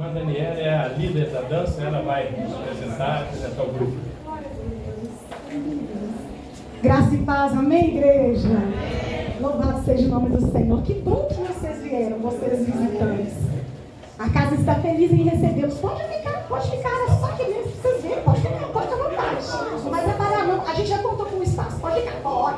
irmã Daniela é a líder da dança, ela vai apresentar o grupo. Graça e paz, amém, igreja? Louvado seja o nome do Senhor. Que bom que vocês vieram, vocês visitantes. A casa está feliz em recebê-los. Pode ficar, é só que mesmo vocês verem, pode ficar à vontade. Não vai preparar não, a gente já contou com o espaço. Pode ficar, pode.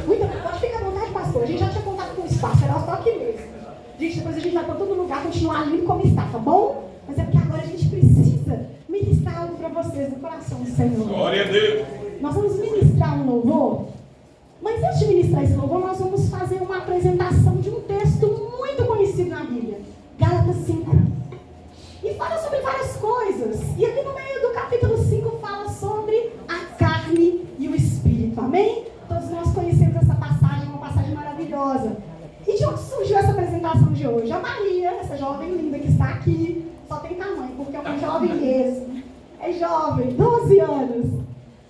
Muito bem, pode ficar à vontade, pastor. A gente já tinha contado com o espaço, era só aqui mesmo. Gente, depois a gente vai para todo lugar, continuar lindo como está, tá bom? Mas é porque agora a gente precisa ministrar algo para vocês no coração do Senhor. Glória a Deus. Nós vamos ministrar um louvor, mas antes de ministrar esse louvor, nós vamos fazer uma apresentação de um texto muito conhecido na Bíblia, Gálatas 5. E fala sobre várias coisas. E aqui no meio do capítulo 5 fala sobre a carne e o espírito. Amém? Todos nós conhecemos essa passagem, uma passagem maravilhosa. E de onde surgiu essa apresentação de hoje? A Maria, essa jovem linda que está aqui, só tem tamanho, porque é uma jovem mesmo. É jovem, 12 anos.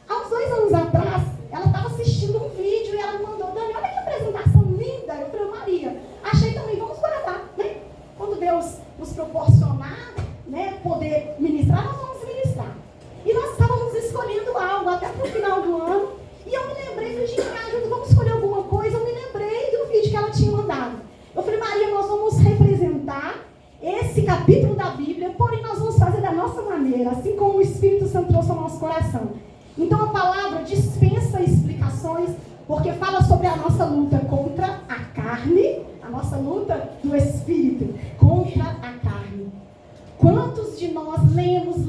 Há uns 2 anos atrás, ela estava assistindo um vídeo e ela me mandou: Dani, olha que apresentação linda. Eu falei: Maria, achei também, vamos guardar, né? Quando Deus nos proporcionar, né, poder ministrar, nós vamos ministrar. E nós estávamos escolhendo algo até para o final do ano. E eu me lembrei, falei: gente, me ajuda, vamos escolher alguma coisa. Eu me lembrei do vídeo que ela tinha mandado. Eu falei: Maria, nós vamos representar esse capítulo da Bíblia, porém nós vamos fazer da nossa maneira, assim como o Espírito Santo trouxe ao nosso coração. Então a palavra dispensa explicações, porque fala sobre a nossa luta contra a carne, a nossa luta do Espírito contra a carne. Quantos de nós lemos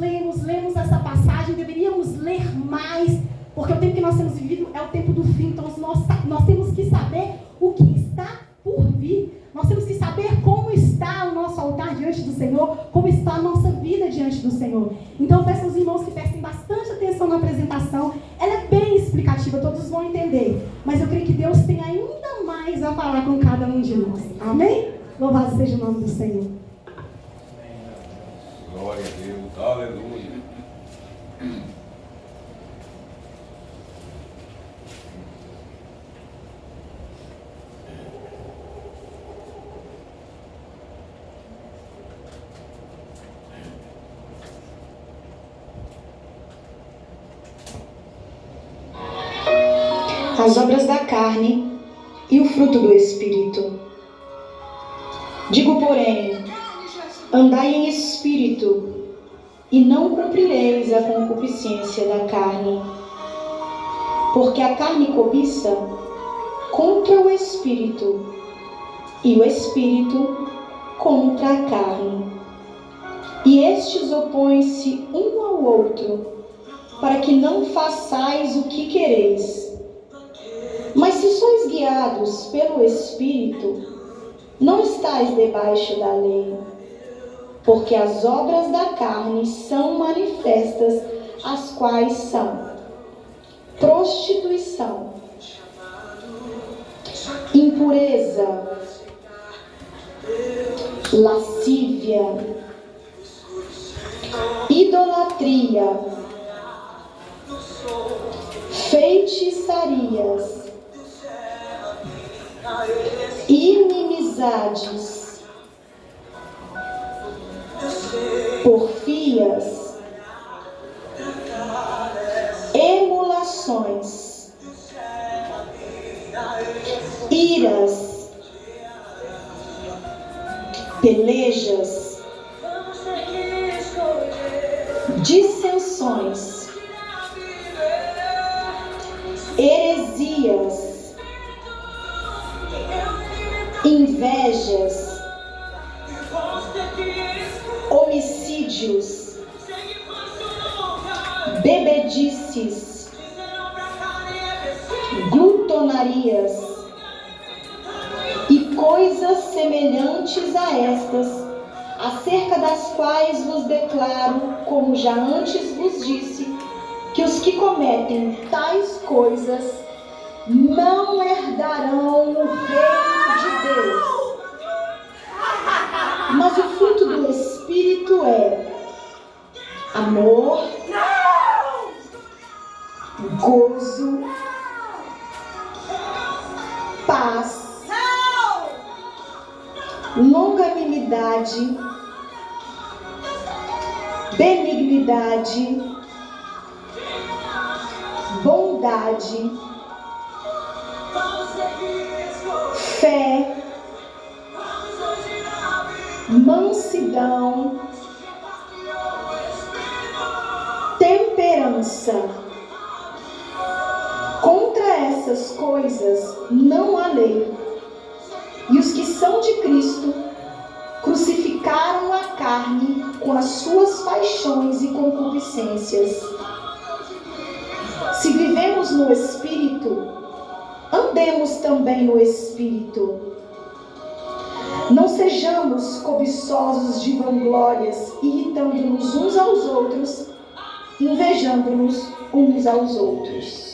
essa passagem? Deveríamos ler mais, porque o tempo que nós temos vivido é o tempo do fim. Então nós temos que saber o que está por vir. Nós temos que saber como está o nosso altar diante do Senhor, como está a nossa vida diante do Senhor. Então eu peço aos irmãos que prestem bastante atenção na apresentação. Ela é bem explicativa, todos vão entender. Mas eu creio que Deus tem ainda mais a falar com cada um de nós. Amém? Louvado seja o nome do Senhor. Glória a Deus. Aleluia. As obras da carne e o fruto do Espírito. Digo, porém, andai em espírito, e não cumprireis a concupiscência da carne. Porque a carne cobiça contra o Espírito, e o Espírito contra a carne. E estes opõem-se um ao outro, para que não façais o que quereis. Mas se sois guiados pelo Espírito, não estáis debaixo da lei. Porque as obras da carne são manifestas, as quais são prostituição, impureza, lascívia, idolatria, feitiçarias, inimizades, porfias, emulações, iras, pelejas, dissensões, heresias, invejas, homicídios, bebedices, glutonarias e coisas semelhantes a estas, acerca das quais vos declaro, como já antes vos disse, que os que cometem tais coisas não herdarão o reino de Deus. Mas o fruto do Espírito é amor, gozo, paz, longanimidade, benignidade, bondade, fé, mansidão, temperança. Contra essas coisas não há lei. E os que são de Cristo crucificaram a carne com as suas paixões e concupiscências. Se vivemos no Espírito, andemos também no Espírito. Não sejamos cobiçosos de vanglórias, irritando-nos uns aos outros, invejando-nos uns aos outros.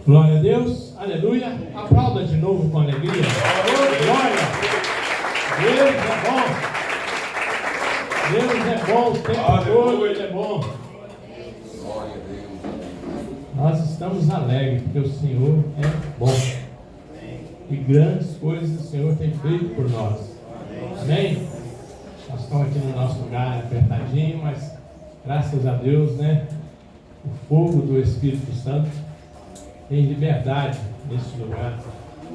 Glória a Deus, aleluia. Aplauda de novo com alegria. Glória. Deus é bom. Deus é bom, o tempo todo Ele é bom. Glória a Deus. Nós estamos alegres, porque o Senhor é bom. E grandes coisas o Senhor tem feito por nós. Amém? Nós estamos aqui no nosso lugar apertadinho, mas graças a Deus, né? O fogo do Espírito Santo tem liberdade nesse lugar.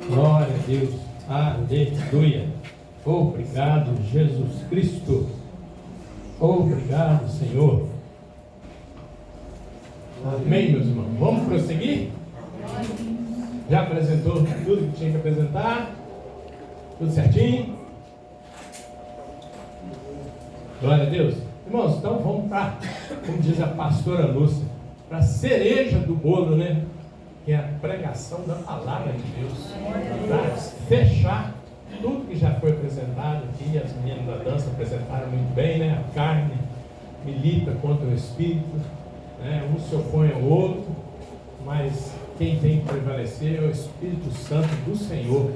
Glória a Deus. Aleluia. Obrigado, Jesus Cristo. Obrigado, Senhor. Amém, meus irmãos. Vamos prosseguir? Já apresentou tudo que tinha que apresentar? Tudo certinho? Glória a Deus. Irmãos, então vamos para, como diz a pastora Lúcia, para a cereja do bolo, né? Que é a pregação da palavra de Deus. Para fechar tudo que já foi apresentado aqui. As meninas da dança apresentaram muito bem, né? A carne milita contra o espírito. né? Um se opõe ao outro, mas quem tem que prevalecer é o Espírito Santo do Senhor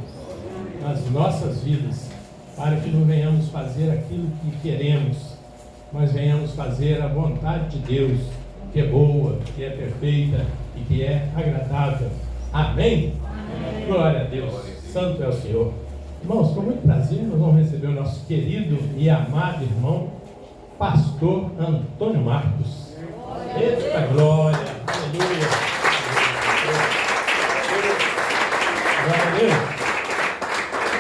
nas nossas vidas, para que não venhamos fazer aquilo que queremos, mas venhamos fazer a vontade de Deus, que é boa, que é perfeita e que é agradável. Amém? Amém. Glória a Deus. Santo é o Senhor. Irmãos, com muito prazer, nós vamos receber o nosso querido e amado irmão, pastor Antônio Marcos. Eita glória! Aleluia! Glória a Deus!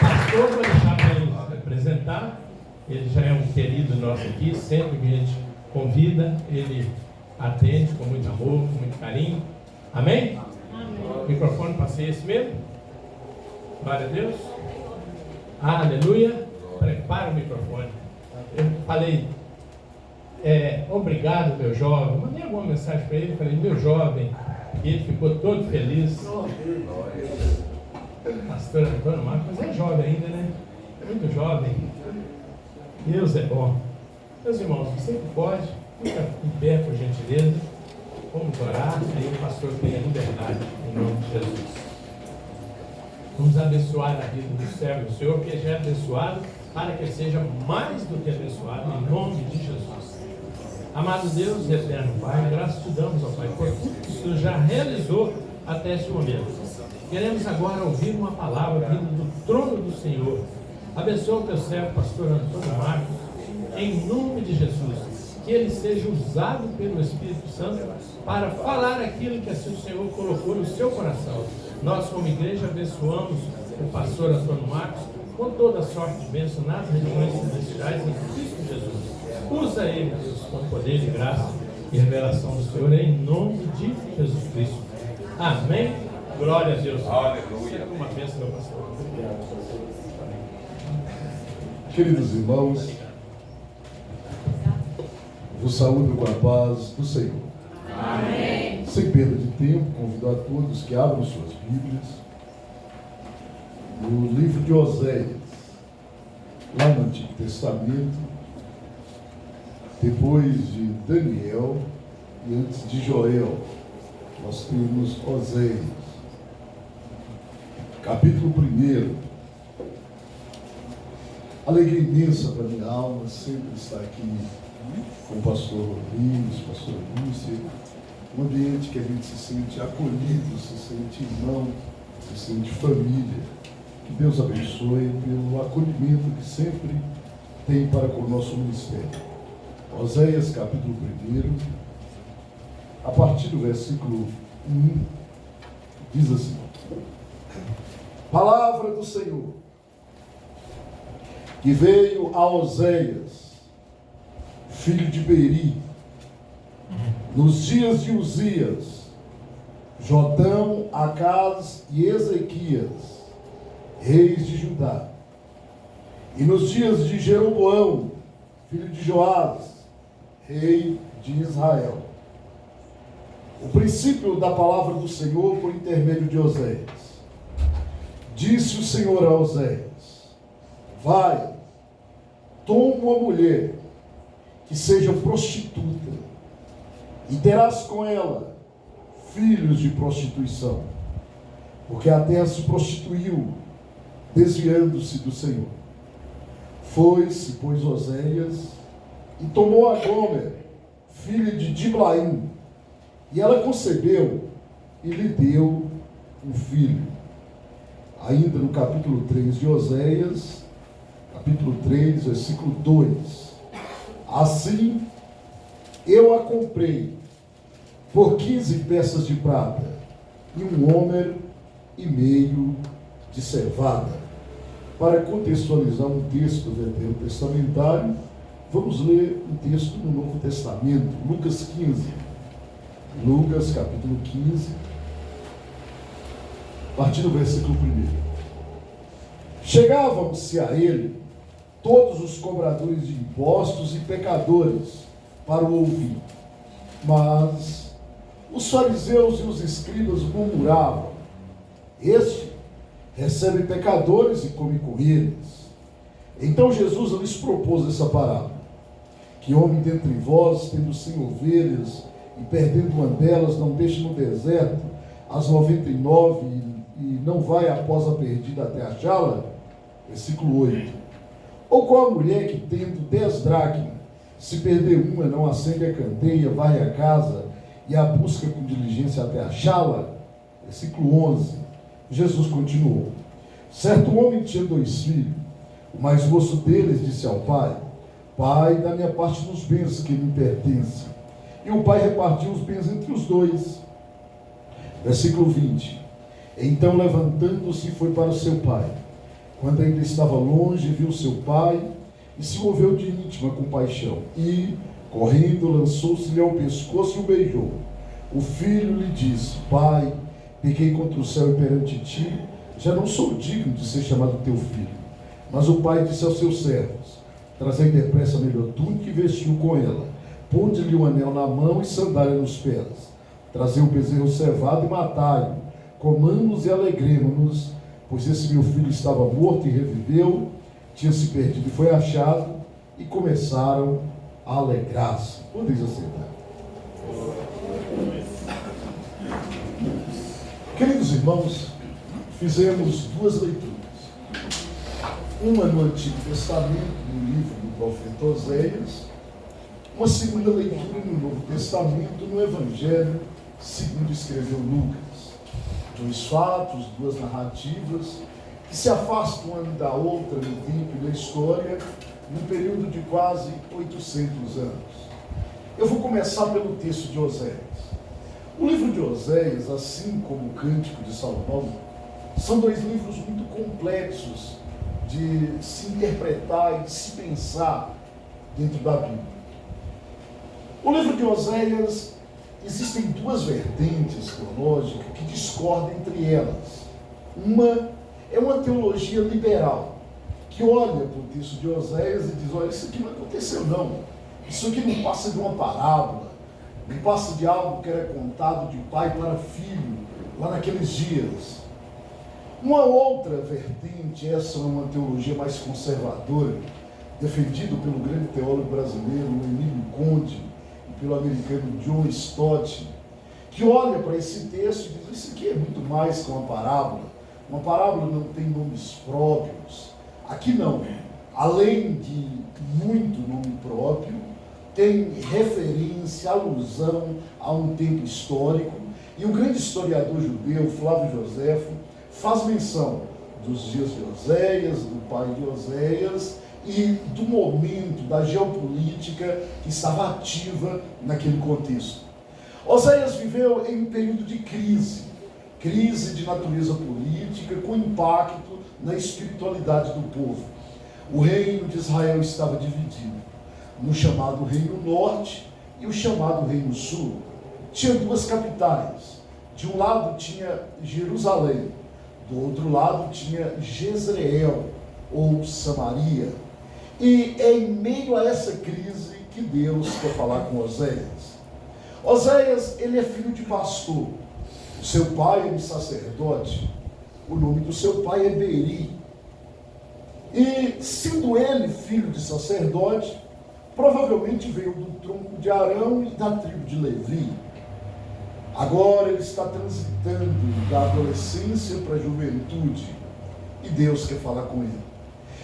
Pastor, vou deixar para ele se apresentar. Ele já é um querido nosso aqui, sempre que a gente convida, ele atende com muito amor, com muito carinho. Amém? Amém. O microfone para ser esse mesmo? Glória a Deus. Aleluia. Prepara o microfone. Eu falei, obrigado, meu jovem. Mandei alguma mensagem para ele, falei, meu jovem. E ele ficou todo feliz. Pastor Antônio Marcos, mas é jovem ainda, né? Muito jovem. Deus é bom. Meus irmãos, você que pode, fica em pé, por gentileza. Vamos orar, aí o pastor tem a liberdade, em nome de Jesus. Vamos abençoar a vida do servo do Senhor, que já é abençoado, para que ele seja mais do que abençoado, em nome de Jesus. Amado Deus e eterno Pai, graças te damos, ó Pai, por tudo que o Senhor já realizou até este momento. Queremos agora ouvir uma palavra vinda do trono do Senhor. Abençoa o teu servo, pastor Antônio Marcos, em nome de Jesus. Que ele seja usado pelo Espírito Santo para falar aquilo que assim o Senhor colocou no seu coração. Nós, como igreja, abençoamos o pastor Antônio Marcos com toda a sorte de bênção nas regiões celestiais em Cristo Jesus. Usa ele, Deus, com poder e graça e revelação do Senhor, em nome de Jesus Cristo. Amém. Glória a Deus. Aleluia. Uma bênção, meu pastor. Queridos irmãos, vos saúdo com a paz do Senhor. Amém. Sem perda de tempo, convido a todos que abram suas Bíblias no livro de Oséias, lá no Antigo Testamento, depois de Daniel e antes de Joel, nós temos Oséias, capítulo 1. Alegria imensa para minha alma sempre estar aqui com o pastor Rodrigues, pastor Lúcia, um ambiente que a gente se sente acolhido, se sente irmão, se sente família. Que Deus abençoe pelo acolhimento que sempre tem para com o nosso ministério. Oséias, capítulo 1, a partir do versículo 1, diz assim: Palavra do Senhor, que veio a Oséias, filho de Beri, nos dias de Uzias, Jotão, Acaz e Ezequias, reis de Judá, e nos dias de Jeroboão, filho de Joás, rei de Israel. O princípio da palavra do Senhor por intermédio de Oséias. Disse o Senhor a Oséias: vai, toma uma mulher que seja prostituta, e terás com ela filhos de prostituição, porque a terra se prostituiu, desviando-se do Senhor. Foi-se, pois, Oséias, e tomou a Gomer, filha de Diblaim, e ela concebeu e lhe deu um filho. Ainda no capítulo 3 de Oséias, capítulo 3, versículo 2. Assim, eu a comprei por 15 peças de prata e 1,5 homer de cevada. Para contextualizar um texto veterotestamentário, vamos ler um texto no Novo Testamento, Lucas 15. Lucas, capítulo 15, a partir do versículo 1. Chegavam-se a ele todos os cobradores de impostos e pecadores para o ouvir. Mas os fariseus e os escribas murmuravam: este recebe pecadores e come com eles. Então Jesus lhes propôs essa parábola: que homem dentre vós, tendo 100 ovelhas, e perdendo uma delas, não deixa no deserto as 99 e não vai após a perdida até achá-la? Versículo 8. Ou qual a mulher que, tendo 10 dracmas, se perder uma, não acende a candeia, varre a casa e a busca com diligência até achá-la? Versículo 11. Jesus continuou: certo homem tinha 2 filhos. O mais moço deles disse ao pai: Pai, dá minha parte nos bens que me pertencem. E o pai repartiu os bens entre os 2. Versículo 20. Então, levantando-se, foi para o seu pai. Quando ainda estava longe, viu seu pai e se moveu de íntima compaixão. E, correndo, lançou-se-lhe ao pescoço e o beijou. O filho lhe disse: Pai, pequei contra o céu e perante ti, já não sou digno de ser chamado teu filho. Mas o pai disse aos seus servos: Trazei depressa a melhor túnica e vestiu com ela. Ponde-lhe um anel na mão e sandália nos pés. Trazei o bezerro cevado e matai-o. Comamos e alegremos-nos, pois esse meu filho estava morto e reviveu, tinha se perdido e foi achado, e começaram a alegrar-se. Podeis aceitar. Queridos irmãos, fizemos 2 leituras. Uma no Antigo Testamento, no livro do profeta Oséias. Uma segunda leitura no Novo Testamento, no Evangelho segundo escreveu Lucas. 2 fatos, 2 narrativas, que se afastam uma da outra no tempo e na história, num período de quase 800 anos. Eu vou começar pelo texto de Oséias. O livro de Oséias, assim como o Cântico de Salomão, são 2 livros muito complexos de se interpretar e de se pensar dentro da Bíblia. O livro de Oséias, existem 2 vertentes teológicas que discordam entre elas. Uma é uma teologia liberal, que olha para o texto de Oséias e diz: olha, isso aqui não aconteceu não. Isso aqui não passa de uma parábola, não passa de algo que era contado de pai para filho, lá naqueles dias. Uma outra vertente, essa é uma teologia mais conservadora, defendido pelo grande teólogo brasileiro Emílio Conde e pelo americano John Stott, que olha para esse texto e diz: isso aqui é muito mais que uma parábola. Uma parábola não tem nomes próprios. Aqui não. Além de muito nome próprio, tem referência, alusão a um tempo histórico. E o grande historiador judeu, Flávio Joséfo, faz menção dos dias de Oséias, do pai de Oséias, e do momento da geopolítica que estava ativa naquele contexto. Oséias viveu em um período de crise de natureza política, com impacto na espiritualidade do povo. O reino de Israel estava dividido no chamado Reino Norte e o chamado Reino Sul. Tinha 2 capitais. De um lado tinha Jerusalém, do outro lado tinha Jezreel, ou Samaria. E é em meio a essa crise que Deus quer falar com Oséias. Oséias, ele é filho de pastor. O seu pai é um sacerdote. O nome do seu pai é Beri. E, sendo ele filho de sacerdote, provavelmente veio do tronco de Arão e da tribo de Levi. Agora ele está transitando da adolescência para a juventude. E Deus quer falar com ele.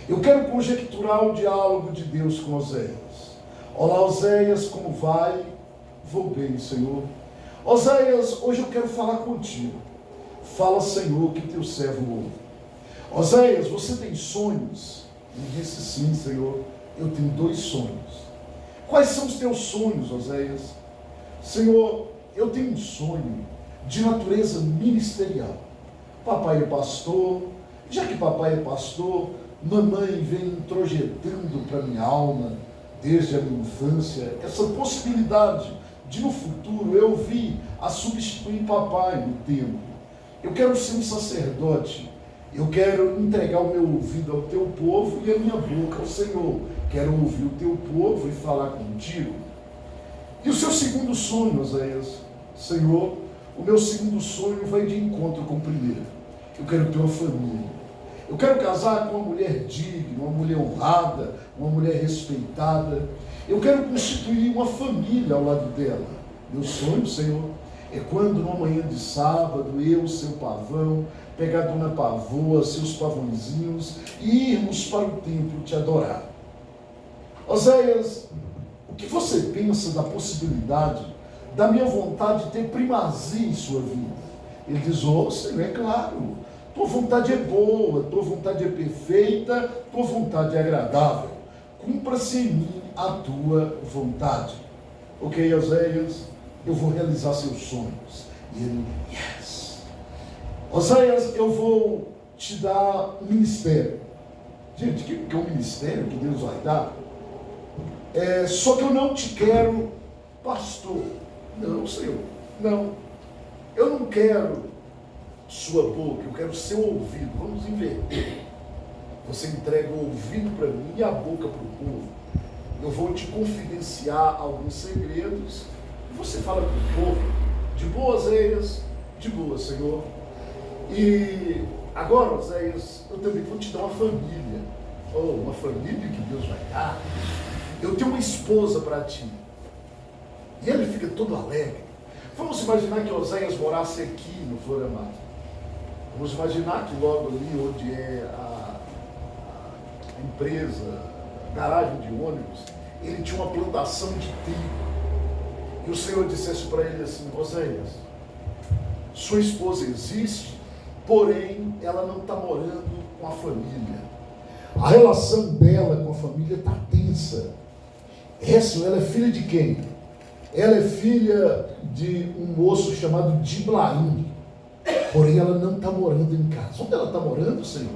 Eu quero conjecturar o diálogo de Deus com Oséias. Olá, Oséias, como vai? Vou bem, Senhor. Oséias, hoje eu quero falar contigo. Fala, Senhor, que teu servo ouve. Oséias, você tem sonhos? Ele disse: sim, Senhor, eu tenho 2 sonhos. Quais são os teus sonhos, Oséias? Senhor, eu tenho um sonho de natureza ministerial. Papai é pastor. Já que papai é pastor, mamãe vem introjetando para minha alma, desde a minha infância, essa possibilidade de no futuro eu vir a substituir papai no tempo. Eu quero ser um sacerdote. Eu quero entregar o meu ouvido ao teu povo e a minha boca ao Senhor. Quero ouvir o teu povo e falar contigo. E o seu segundo sonho, Oséias? Senhor, o meu segundo sonho vai de encontro com o primeiro. Eu quero ter uma família. Eu quero casar com uma mulher digna, uma mulher honrada, uma mulher respeitada. Eu quero constituir uma família ao lado dela. Meu sonho, Senhor, é quando numa manhã de sábado, eu, seu pavão, pegar a dona Pavoa, seus pavõezinhos, e irmos para o templo te adorar. Oséias, o que você pensa da possibilidade da minha vontade de ter primazia em sua vida? Ele diz, Senhor, é claro, tua vontade é boa, tua vontade é perfeita, tua vontade é agradável. Cumpra-se em mim a tua vontade. Ok, Oséias, eu vou realizar seus sonhos. E ele, yes. Oséias, eu vou te dar um ministério. Gente, o que é um ministério que Deus vai dar? Só que eu não te quero pastor. Não, Senhor, não. Eu não quero sua boca, eu quero seu ouvido. Vamos inverter. Você entrega o ouvido para mim e a boca para o povo. Eu vou te confidenciar alguns segredos e você fala para o povo. De boa, Oséias, de boa, Senhor. E agora, Oséias, eu também vou te dar uma família. Uma família que Deus vai dar. Eu tenho uma esposa para ti. E ele fica todo alegre. Vamos imaginar que Oséias morasse aqui no Floramar. Vamos imaginar que logo ali onde é a empresa, a garagem de ônibus, ele tinha uma plantação de trigo. E o Senhor dissesse para ele assim, Oséias, sua esposa existe, porém ela não está morando com a família. A relação dela com a família está tensa. Ela é filha de quem? Ela é filha de um moço chamado Diblaim. Porém, ela não está morando em casa. Onde ela está morando, Senhor?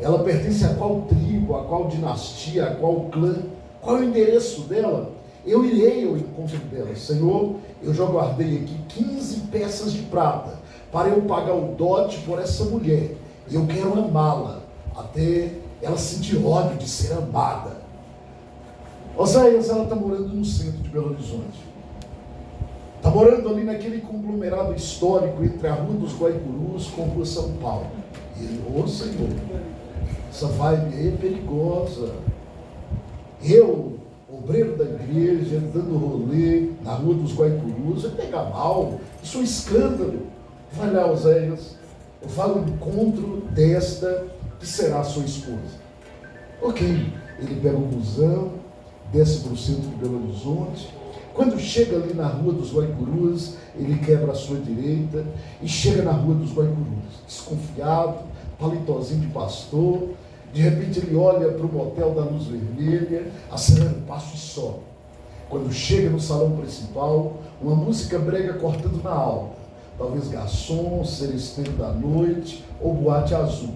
Ela pertence a qual tribo, a qual dinastia, a qual clã? Qual é o endereço dela? Eu irei ao encontro dela. Senhor, eu já guardei aqui 15 peças de prata para eu pagar o dote por essa mulher. E eu quero amá-la, até ela sentir ódio de ser amada. Oséias, ela está morando no centro de Belo Horizonte. Está morando ali naquele conglomerado histórico entre a Rua dos Guaicurus com a Rua São Paulo. E ele, Senhor, essa vibe aí é perigosa. Eu, obreiro da igreja, dando rolê na Rua dos Guaicurus, vai pegar mal, isso é um escândalo. Vai lá, Oséias, eu falo o encontro desta que será a sua esposa. Ok, ele pega o busão, desce para o centro de Belo Horizonte. Quando chega ali na Rua dos Guaicurus, ele quebra a sua direita e chega na Rua dos Guaicurus, desconfiado, palitozinho de pastor. De repente ele olha para o motel da Luz Vermelha, acelera o passo e sobe. Quando chega no salão principal, uma música brega cortando na alta, talvez garçom, seresteiro da noite ou boate azul.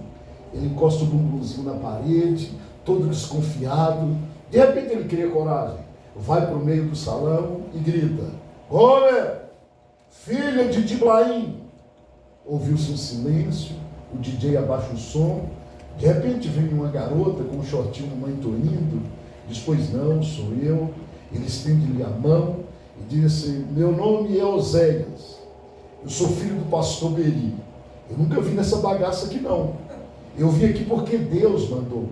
Ele encosta o bumbumzinho na parede, todo desconfiado. De repente ele cria coragem, vai para o meio do salão e grita, Gomer, filha de Diblaim. Ouviu-se um silêncio, o DJ abaixa o som. De repente vem uma garota com um shortinho mamãe tô indo, diz, pois não, sou eu. Ele estende-lhe a mão e disse, meu nome é Oséias, eu sou filho do pastor Beri. Eu nunca vim nessa bagaça aqui não. Eu vim aqui porque Deus mandou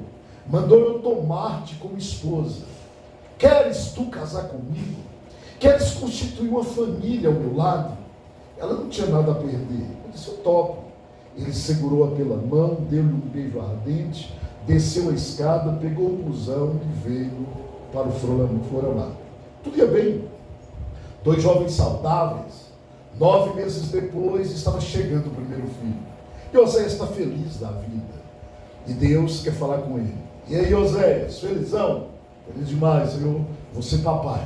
eu tomar-te como esposa. Queres tu casar comigo? Queres constituir uma família ao meu lado? Ela não tinha nada a perder. Eu disse, eu topo. Ele segurou-a pela mão, deu-lhe um beijo ardente, desceu a escada, pegou o busão e veio para o Floramar. Tudo ia bem. 2 jovens saudáveis. 9 meses depois, estava chegando o primeiro filho. E Oséias está feliz da vida. E Deus quer falar com ele. E aí, Oséias, felizão? Feliz demais, Senhor. Você papai.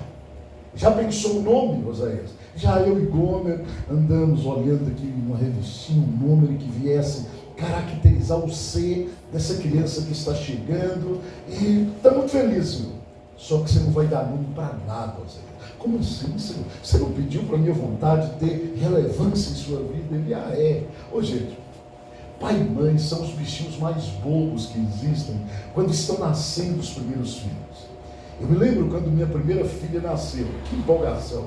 Já pensou o nome, Oséias? Já eu e Gomer andamos olhando aqui uma revistinha, um número que viesse caracterizar o ser dessa criança que está chegando. E está muito feliz, Senhor. Só que você não vai dar nome para nada, Oséias. Como assim, Senhor? Você não pediu para a minha vontade ter relevância em sua vida? Ele, é. Ô, gente, pai e mãe são os bichinhos mais bobos que existem quando estão nascendo os primeiros filhos. Eu me lembro quando minha primeira filha nasceu, que empolgação.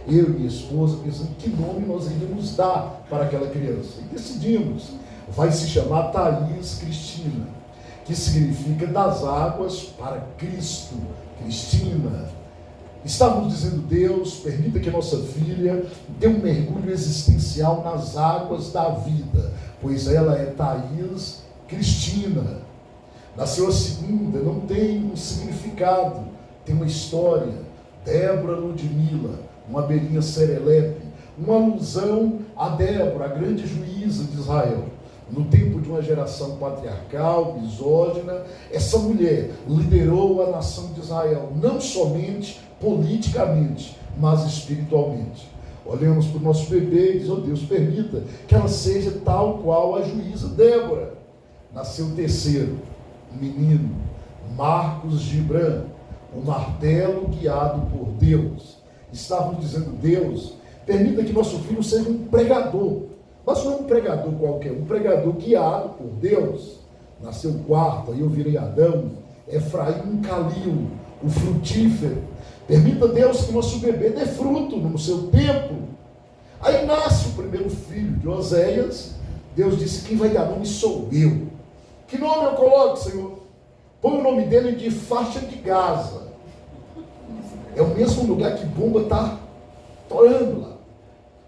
Eu e minha esposa pensando que nome nós iríamos dar para aquela criança. E decidimos, vai se chamar Thaís Cristina, que significa das águas para Cristo. Cristina. Estávamos dizendo, Deus, permita que nossa filha dê um mergulho existencial nas águas da vida, pois ela é Thaís Cristina. Nasceu a segunda, não tem um significado, tem uma história. Débora Ludmila, uma abelhinha serelepe, uma alusão a Débora, a grande juíza de Israel. No tempo de uma geração patriarcal, misógina, essa mulher liderou a nação de Israel, não somente politicamente, mas espiritualmente. Olhamos para o nosso bebê e diz, oh Deus, permita que ela seja tal qual a juíza Débora. Nasceu o terceiro, um menino, Marcos Gibran, o martelo guiado por Deus. Estávamos dizendo, Deus, permita que nosso filho seja um pregador, mas não um pregador qualquer, um pregador guiado por Deus. Nasceu o quarto, aí eu virei Adão, Efraim Calil, o frutífero. Permita, Deus, que nosso bebê dê fruto no seu tempo. Aí nasce o primeiro filho de Oséias. Deus disse, quem vai dar nome sou eu. Que nome eu coloco, Senhor? Põe o nome dele de faixa de Gaza. É o mesmo lugar que bomba está torando lá.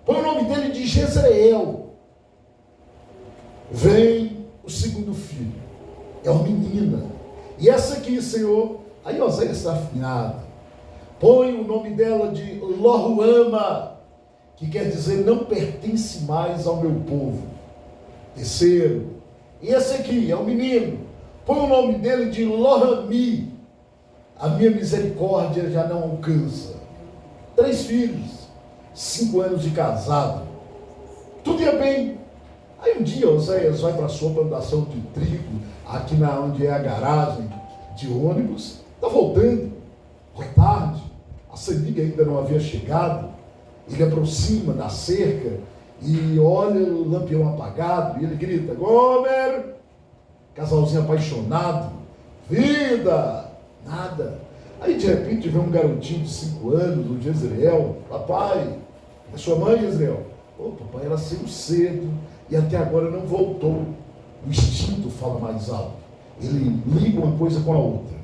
Põe o nome dele de Jezreel. Vem o segundo filho. É uma menina. E essa aqui, Senhor, aí Oséias está afinado. Põe o nome dela de Lohuama, que quer dizer não pertence mais ao meu povo. Terceiro. E esse aqui é o menino. Põe o nome dele de Lohami. A minha misericórdia já não alcança. 3 filhos, 5 anos de casado. Tudo ia bem. Aí um dia Oséias vai para a sua plantação de trigo, aqui onde é a garagem de ônibus. Está voltando. Já tarde. A semiga ainda não havia chegado. Ele aproxima da cerca e olha o lampião apagado e ele grita, Gomer! Casalzinho apaixonado. Vida! Nada. Aí de repente vem um garotinho de 5 anos, o Jezreel. Papai, é sua mãe, Jezreel? Ô papai, ela saiu cedo e até agora não voltou. O instinto fala mais alto. Ele liga uma coisa com a outra.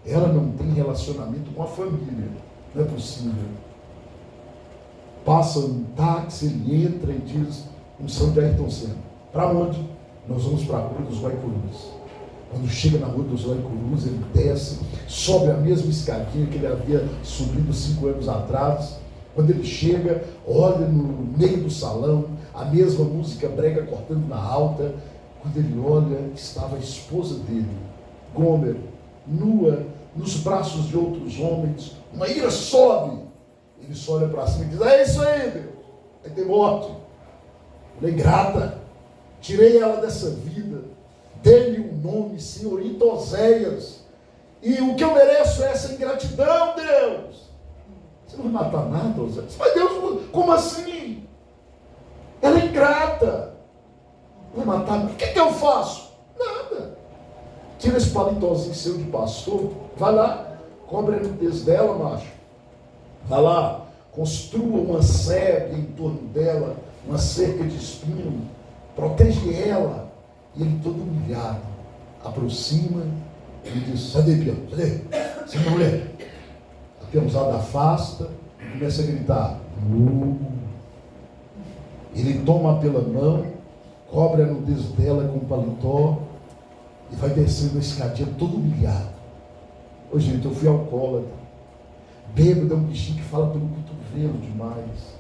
Ela não tem relacionamento com a família. Não é possível. Passa um táxi, ele entra e diz, unção de Ayrton Senna. Para onde? Nós vamos para a Rua dos Guaicurus. Quando chega na Rua dos Guaicurus, ele desce, sobe a mesma escadinha que ele havia subido 5 anos atrás. Quando ele chega, olha no meio do salão, a mesma música brega cortando na alta. Quando ele olha, estava a esposa dele, Gomer, nua, nos braços de outros homens. Uma ira sobe. Ele só olha para cima e diz, é isso aí, Deus. Vai ter morte. Ela é ingrata. Tirei ela dessa vida. Dê-lhe um nome, senhorita Oséias. E o que eu mereço é essa ingratidão, Deus. Você não vai matar nada, Oséias? Mas Deus, como assim? Ela é ingrata. Não vai matar nada. O que eu faço? Nada. Tira esse palitozinho seu de pastor. Vai lá. Cobre a nudez dela, macho. Vai lá. Construa uma cerca em torno dela. Uma cerca de espinho. Protege ela. E ele todo humilhado, aproxima e diz, cadê, peão? Cadê? Você não lê? A peãozada afasta e começa a gritar. Ele toma pela mão, cobre a nudez dela com o paletó e vai descendo a escadinha todo humilhado. Ô gente, eu fui alcoólatra. Bêbado é um bichinho que fala pelo cotovelo demais.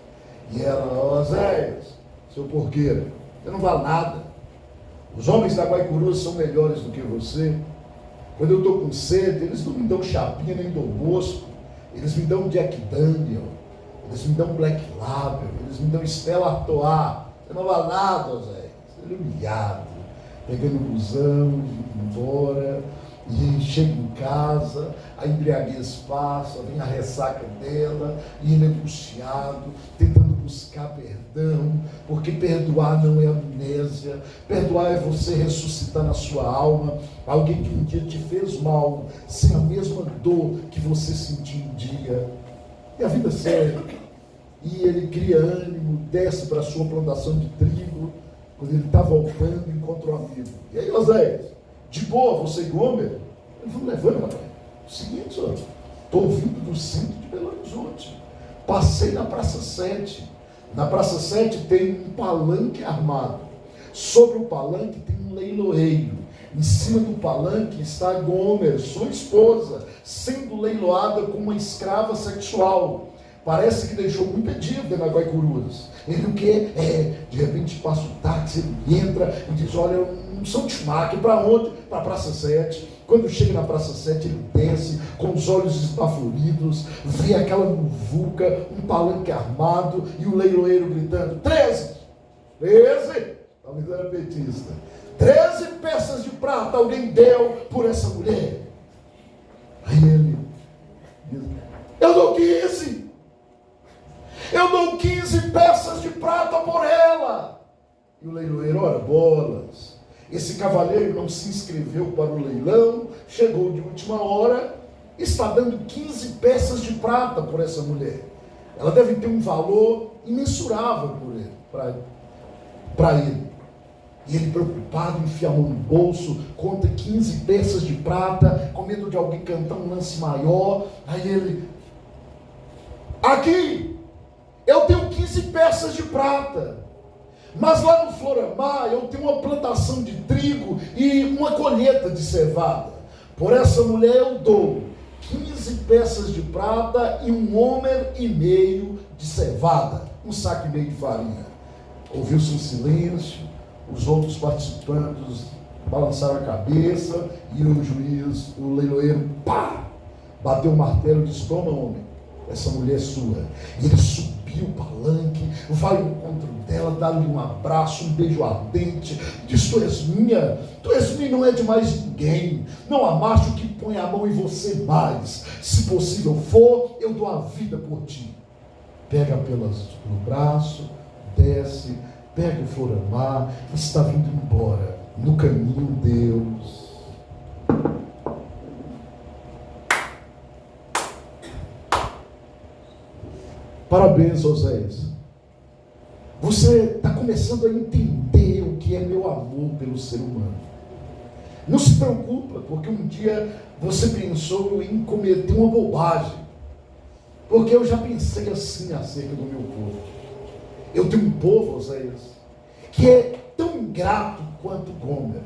E ela, Oséias, seu porqueiro, você não vale nada. Os homens da Guaicurus são melhores do que você. Quando eu estou com sede, eles não me dão chapinha nem Dom Bosco. Eles me dão Jack Daniel. Eles me dão Black Label. Eles me dão Stella Artois. Você não vale nada, Zé. Ele é humilhado. Pegando o busão, indo embora. E chega em casa, a embriaguez passa, vem a ressaca dela, e ele é angustiado, tentando buscar perdão, porque perdoar não é amnésia, perdoar é você ressuscitar na sua alma alguém que um dia te fez mal, sem a mesma dor que você sentiu um dia. E a vida segue, e ele cria ânimo, desce para a sua plantação de trigo, quando ele está voltando, encontra um amigo. E aí, Oséias? De boa, você e Gomer? Ele falou, levando, rapaz. O seguinte, senhor, Estou vindo do centro de Belo Horizonte. Passei na Praça 7. Na Praça 7 tem um palanque armado. Sobre o palanque tem um leiloeiro. Em cima do palanque está Gomer, sua esposa, sendo leiloada como uma escrava sexual. Parece que deixou muita dívida na Guaicurus. Ele o quê? De repente passa o táxi, ele entra e diz, olha, um São Tismaque, para onde? Para a Praça 7. Quando chega na Praça 7, ele desce com os olhos esbaforidos, vê aquela muvuca, um palanque armado e o leiloeiro gritando, 13! Talvez era petista. 13 peças de prata alguém deu por essa mulher. Aí ele diz, eu dou 15! Eu dou 15 peças de prata por ela. E o leiloeiro, ora bolas. Esse cavalheiro não se inscreveu para o leilão, chegou de última hora, está dando 15 peças de prata por essa mulher. Ela deve ter um valor imensurável por ele, para ele. E ele, preocupado, enfia a mão no bolso, conta 15 peças de prata, com medo de alguém cantar um lance maior. Aí ele, aqui, eu tenho 15 peças de prata. Mas lá no Floramar eu tenho uma plantação de trigo e uma colheita de cevada. Por essa mulher eu dou 15 peças de prata e 1,5 homer de cevada, 1,5 saco de farinha. Ouviu-se um silêncio, os outros participantes balançaram a cabeça e o juiz, o leiloeiro, pá, bateu o martelo e disse, toma homem, essa mulher é sua. E ele subiu o palanque, vai ao encontro dela, dá-lhe um abraço, um beijo ardente, diz, tu és minha, não é de mais ninguém, não há macho que põe a mão em você mais, se possível for, eu dou a vida por ti. Pega pelo braço, desce, pega o Floramar, está vindo embora, no caminho Deus. Parabéns, Oséias. Você está começando a entender o que é meu amor pelo ser humano. Não se preocupa, porque um dia você pensou em cometer uma bobagem. Porque eu já pensei assim acerca do meu povo. Eu tenho um povo, Oséias, que é tão ingrato quanto Gomer.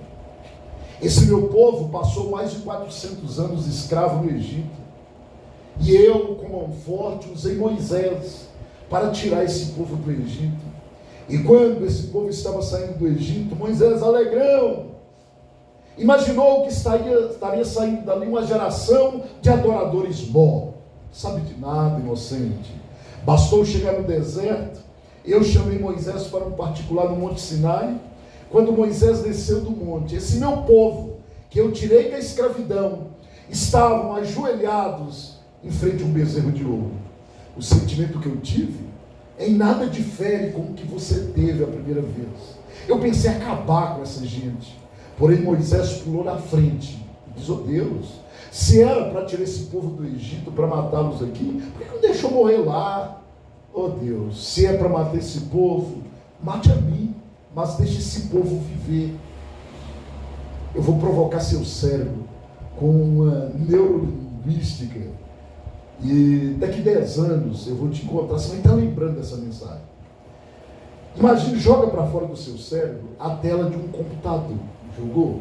Esse meu povo passou mais de 400 anos escravo no Egito. E eu, com mão forte, usei Moisés para tirar esse povo do Egito. E quando esse povo estava saindo do Egito, Moisés, alegrão, imaginou que estaria saindo dali uma geração de adoradores mó. Sabe de nada, inocente. Bastou chegar no deserto, eu chamei Moisés para um particular no Monte Sinai. Quando Moisés desceu do monte, esse meu povo, que eu tirei da escravidão, estavam ajoelhados em frente a um bezerro de ouro. O sentimento que eu tive em nada difere com o que você teve a primeira vez. Eu pensei em acabar com essa gente. Porém Moisés pulou na frente e diz, oh Deus, se era para tirar esse povo do Egito, para matá-los aqui, por que não deixou morrer lá? Oh Deus, se é para matar esse povo, mate a mim, mas deixe esse povo viver. Eu vou provocar seu cérebro com uma neurolinguística. E daqui 10 anos eu vou te encontrar, você vai estar lembrando dessa mensagem. Imagine, joga para fora do seu cérebro a tela de um computador. Jogou?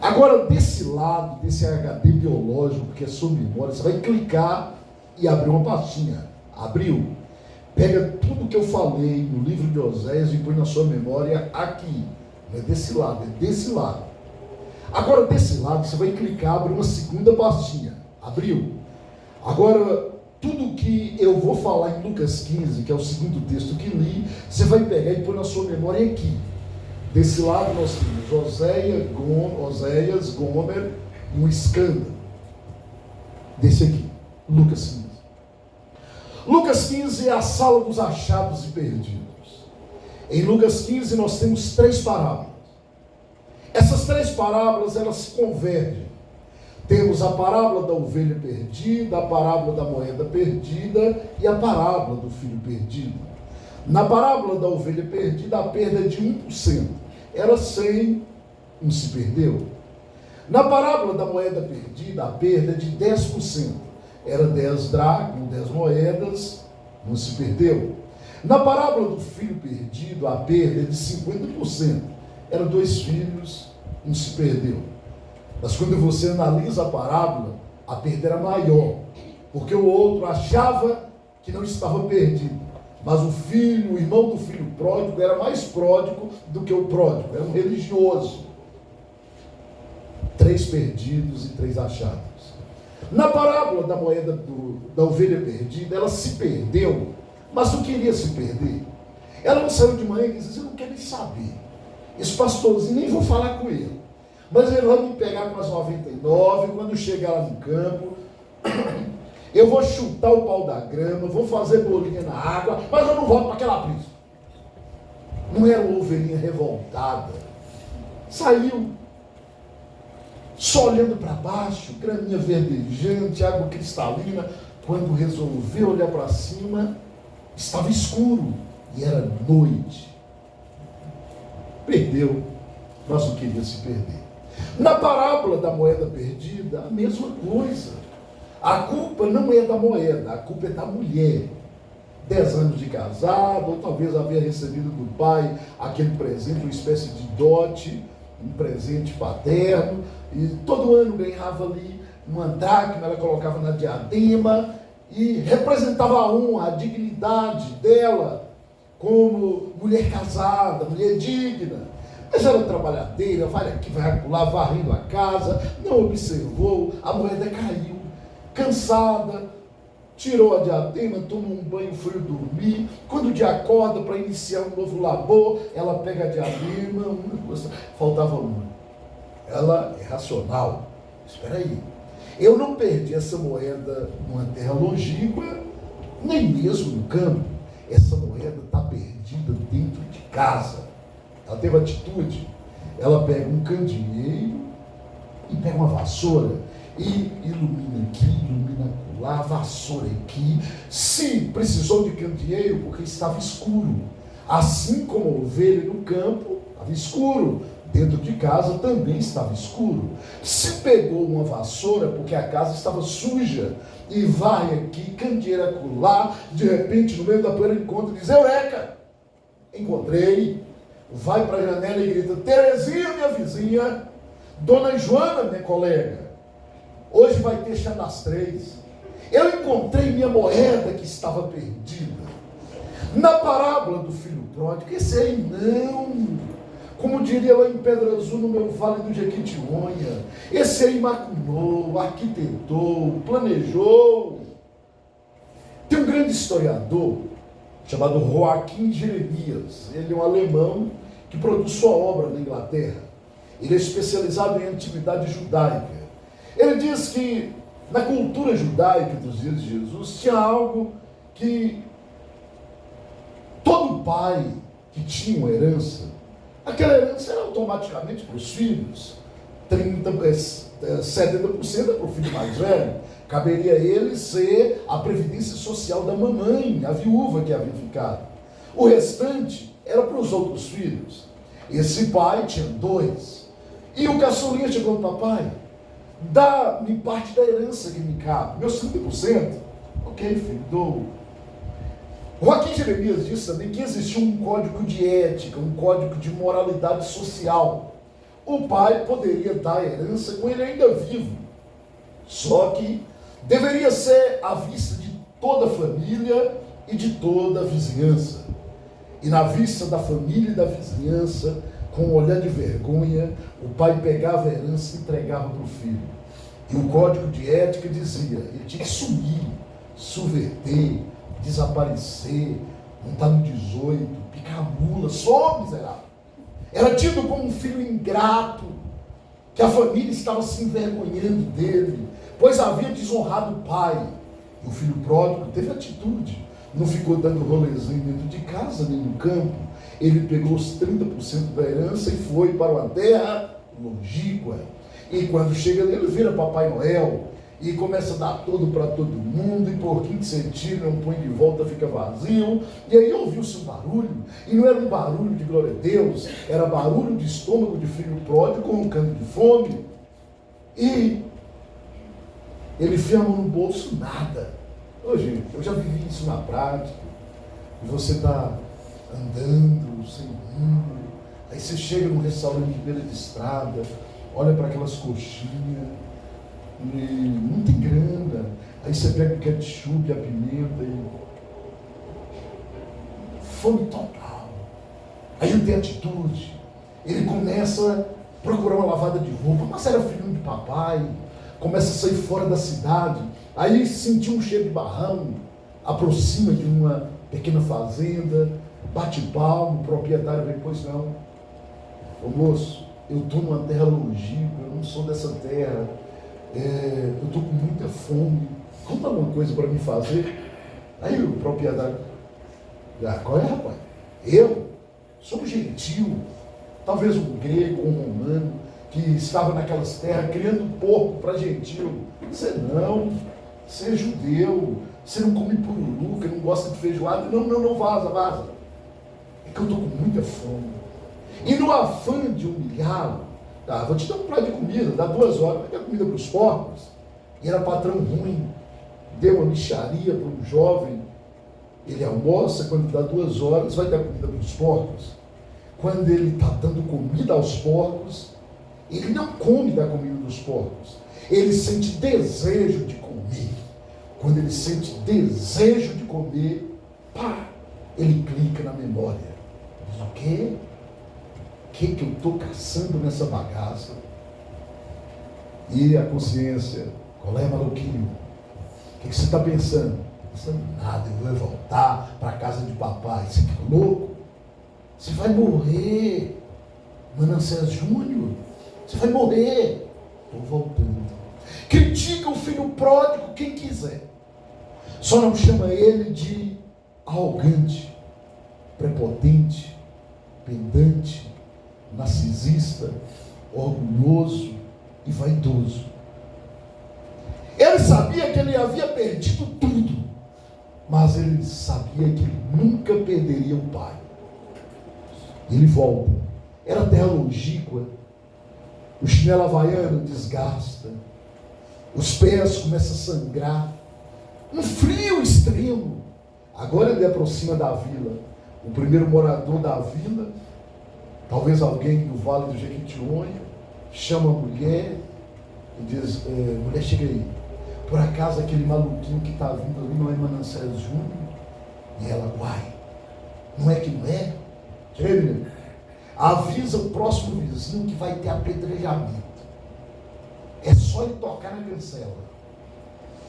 Agora, desse lado, desse HD biológico, que é sua memória, você vai clicar e abrir uma pastinha. Abriu? Pega tudo que eu falei no livro de Oséias e põe na sua memória aqui. Não é desse lado, é desse lado. Agora, desse lado, você vai clicar, abre uma segunda pastinha. Abriu? Agora, tudo que eu vou falar em Lucas 15, que é o segundo texto que li, você vai pegar e pôr na sua memória aqui. Desse lado nós temos Oséias, Gomer e um escândalo. Desse aqui, Lucas 15. Lucas 15 é a sala dos achados e perdidos. Em Lucas 15 nós temos 3 parábolas. Essas 3 parábolas, elas se convergem. Temos a parábola da ovelha perdida, a parábola da moeda perdida e a parábola do filho perdido. Na parábola da ovelha perdida, a perda é de 1%. Era 100, um se perdeu. Na parábola da moeda perdida, a perda é de 10%. era 10 dracmas, 10 moedas, não se perdeu. Na parábola do filho perdido, a perda é de 50%. Eram 2 filhos, um se perdeu. Mas quando você analisa a parábola, a perda era maior, porque o outro achava que não estava perdido. Mas o filho, o irmão do filho pródigo, era mais pródigo do que o pródigo, era um religioso. 3 perdidos e 3 achados. Na parábola da moeda da ovelha perdida, ela se perdeu, mas não queria se perder. Ela não saiu de manhã e disse: eu não quero nem saber. Esse pastorzinho, nem vou falar com ele. Mas ele vai me pegar com as 99, quando chegar lá no campo, eu vou chutar o pau da grama, vou fazer bolinha na água, mas eu não volto para aquela brisa. Não era uma ovelhinha revoltada. Saiu, só olhando para baixo, graminha verdejante, água cristalina. Quando resolveu olhar para cima, estava escuro e era noite. Perdeu, mas não queria se perder. Na parábola da moeda perdida, a mesma coisa. A culpa não é da moeda, a culpa é da mulher. 10 anos de casado, ou talvez havia recebido do pai aquele presente, uma espécie de dote, um presente paterno, e todo ano ganhava ali uma dracma, ela colocava na diadema, e representava a honra, a dignidade dela, como mulher casada, mulher digna. Mas era trabalhadeira, vai aqui, vai acolá, varrendo a casa, não observou, a moeda caiu, cansada, tirou a diadema, tomou um banho frio, dormir. Quando o dia acorda para iniciar um novo labor, ela pega a diadema, faltava uma. Ela é racional. Espera aí, eu não perdi essa moeda numa terra longínqua, nem mesmo no campo. Essa moeda está perdida dentro de casa. Ela teve atitude. Ela pega um candeeiro e pega uma vassoura e ilumina aqui, ilumina lá, vassoura aqui. Se precisou de candeeiro porque estava escuro, assim como a ovelha no campo estava escuro, dentro de casa também estava escuro. Se pegou uma vassoura porque a casa estava suja e vai aqui, candeeiro acolá, de repente no meio da poeira encontra e diz: eureka, encontrei. Vai para a janela e grita: Terezinha, minha vizinha, Dona Joana, minha colega, hoje vai ter chá das 3. Eu encontrei minha moeda que estava perdida. Na parábola do filho pródigo, esse aí não, como diria lá em Pedra Azul, no meu vale do Jequitinhonha, esse aí macunou, arquitetou, planejou. Tem um grande historiador chamado Joaquim Jeremias. Ele é um alemão que produz sua obra na Inglaterra. Ele é especializado em antiguidade judaica. Ele diz que na cultura judaica dos dias de Jesus tinha algo que todo pai que tinha uma herança, aquela herança era automaticamente para os filhos. 70% é para o filho mais velho. Caberia a ele ser a previdência social da mamãe, a viúva que havia ficado. O restante era para os outros filhos. Esse pai tinha 2. E o caçulinha chegou no papai: dá-me parte da herança que me cabe, meus 30%. Ok, filho, dou. Joaquim Jeremias disse também que existia um código de ética, um código de moralidade social. O pai poderia dar a herança com ele ainda vivo, só que deveria ser à vista de toda a família e de toda a vizinhança. E na vista da família e da vizinhança, com um olhar de vergonha, o pai pegava a herança e entregava para o filho. E o código de ética dizia: ele tinha que sumir, subverter, desaparecer, não está no 18, picar a mula, só miserável. Era tido como um filho ingrato, que a família estava se envergonhando dele, pois havia desonrado o pai. E o filho pródigo teve atitude, não ficou dando rolezinho dentro de casa, nem no campo. Ele pegou os 30% da herança e foi para uma terra longínqua. E quando chega ali, ele vira Papai Noel e começa a dar tudo para todo mundo, e porquinho que você tira, não põe de volta, fica vazio. E aí ouviu-se um barulho, e não era um barulho de glória a Deus, era barulho de estômago de filho pródigo roncando de fome. E Ele enfia a mão no bolso, nada. Ô, gente, eu já vivi isso na prática. E você está andando, sem rumo, aí você chega num restaurante de beira de estrada, olha para aquelas coxinhas, e não tem grana. Aí você pega o ketchup, a pimenta e... fome total. Aí não tem atitude. Ele começa a procurar uma lavada de roupa, mas era filhinho de papai, começa a sair fora da cidade, aí sentiu um cheiro de barrão, aproxima de uma pequena fazenda, bate palmo, o proprietário vem, pois não. Ô moço, eu estou numa terra longínqua, eu não sou dessa terra, eu estou com muita fome, conta alguma coisa para me fazer. Aí o proprietário, qual é, rapaz? Eu sou um gentil, talvez um grego, um romano, que estava naquelas terras criando porco para gentil. Você não, você é judeu, você não come pururuca, não gosta de feijoada. Não, vaza. É que eu estou com muita fome. E no afã de humilhá-lo, vou te dar um prato de comida, dá 2 horas, vai dar comida para os porcos. E era patrão ruim, deu uma mixaria para um jovem. Ele almoça, quando dá 2 horas, vai dar comida para os porcos. Quando ele está dando comida aos porcos, ele não come da comida dos porcos. Ele sente desejo de comer. Quando ele sente desejo de comer, ele clica na memória. Diz, o quê? O que eu estou caçando nessa bagaça? E a consciência, qual é, maluquinho? O que você está pensando? Pensando nada, eu vou voltar para a casa de papai. Você está louco? Você vai morrer. Manassés Júnior, você vai morrer. Estou voltando. Critica o filho pródigo quem quiser. Só não chama ele de arrogante, prepotente, pedante, narcisista, orgulhoso e vaidoso. Ele sabia que ele havia perdido tudo, mas ele sabia que ele nunca perderia o pai. Ele volta. Era terra longínqua, o chinelo havaiano desgasta, os pés começam a sangrar, um frio extremo. Agora ele aproxima da vila. O primeiro morador da vila, talvez alguém do Vale do Jequitinhonha, chama a mulher e diz, mulher, chega aí, por acaso aquele maluquinho que está vindo ali não é Manassés Júnior? E ela, uai, não é que não é? Chega aí, menino. Avisa o próximo vizinho que vai ter apedrejamento. É só ele tocar na cancela.